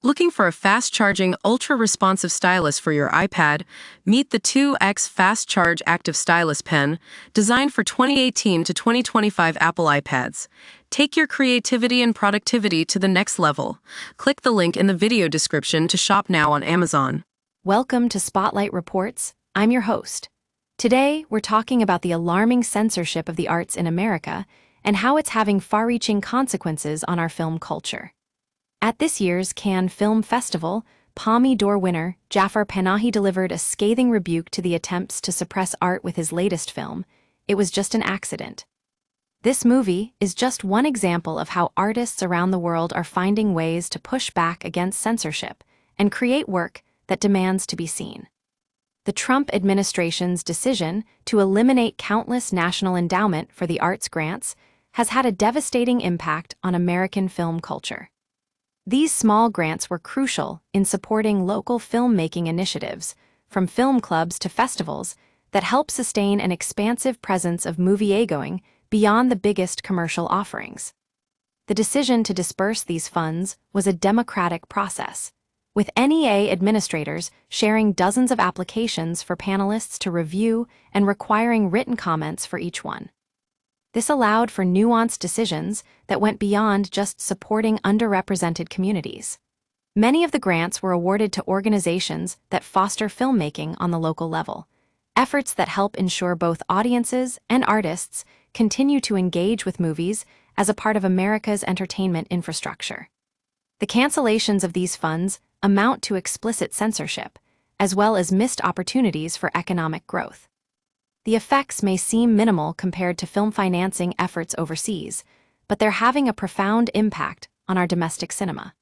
Looking for a fast-charging, ultra-responsive stylus for your iPad? Meet the 2X Fast Charge Active Stylus Pen, designed for 2018 to 2025 Apple iPads. Take your creativity and productivity to the next level. Click the link in the video description to shop now on Amazon. Welcome to Spotlight Reports. I'm your host. Today, we're talking about the alarming censorship of the arts in America and how it's having far-reaching consequences on our film culture. At this year's Cannes Film Festival, Palme d'Or winner Jafar Panahi delivered a scathing rebuke to the attempts to suppress art with his latest film, It Was Just an Accident. This movie is just one example of how artists around the world are finding ways to push back against censorship and create work that demands to be seen. The Trump administration's decision to eliminate countless National Endowment for the Arts grants has had a devastating impact on American film culture. These small grants were crucial in supporting local filmmaking initiatives, from film clubs to festivals, that help sustain an expansive presence of movie-going beyond the biggest commercial offerings. The decision to disperse these funds was a democratic process, with NEA administrators sharing dozens of applications for panelists to review and requiring written comments for each one. This allowed for nuanced decisions that went beyond just supporting underrepresented communities. Many of the grants were awarded to organizations that foster filmmaking on the local level, efforts that help ensure both audiences and artists continue to engage with movies as a part of America's entertainment infrastructure. The cancellations of these funds amount to explicit censorship, as well as missed opportunities for economic growth. The effects may seem minimal compared to film financing efforts overseas, but they're having a profound impact on our domestic cinema.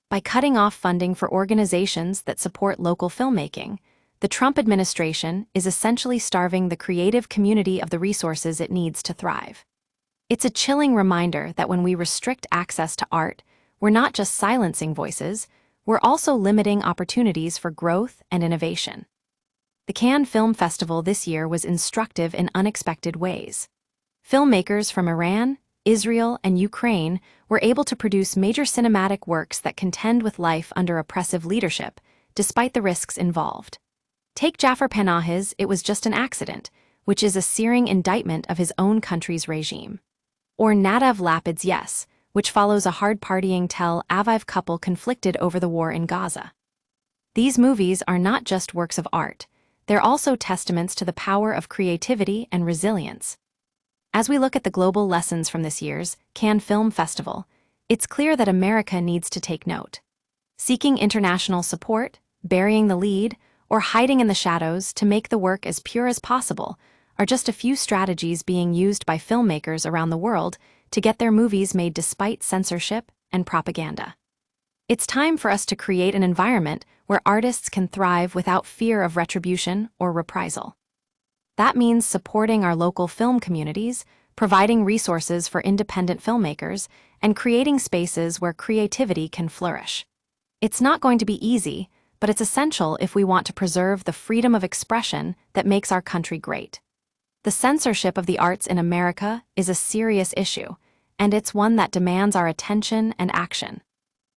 By cutting off funding for organizations that support local filmmaking, the Trump administration is essentially starving the creative community of the resources it needs to thrive. It's a chilling reminder that when we restrict access to art, we're not just silencing voices, we're also limiting opportunities for growth and innovation. The Cannes Film Festival this year was instructive in unexpected ways. Filmmakers from Iran, Israel, and Ukraine were able to produce major cinematic works that contend with life under oppressive leadership, despite the risks involved. Take Jafar Panahi's It Was Just an Accident, which is a searing indictment of his own country's regime. Or Nadav Lapid's Yes, which follows a hard-partying Tel Aviv couple conflicted over the war in Gaza. These movies are not just works of art. They're also testaments to the power of creativity and resilience. As we look at the global lessons from this year's Cannes Film Festival, it's clear that America needs to take note. Seeking international support, burying the lead, or hiding in the shadows to make the work as pure as possible are just a few strategies being used by filmmakers around the world to get their movies made despite censorship and propaganda. It's time for us to create an environment where artists can thrive without fear of retribution or reprisal. That means supporting our local film communities, providing resources for independent filmmakers, and creating spaces where creativity can flourish. It's not going to be easy, but it's essential if we want to preserve the freedom of expression that makes our country great. The censorship of the arts in America is a serious issue, and it's one that demands our attention and action.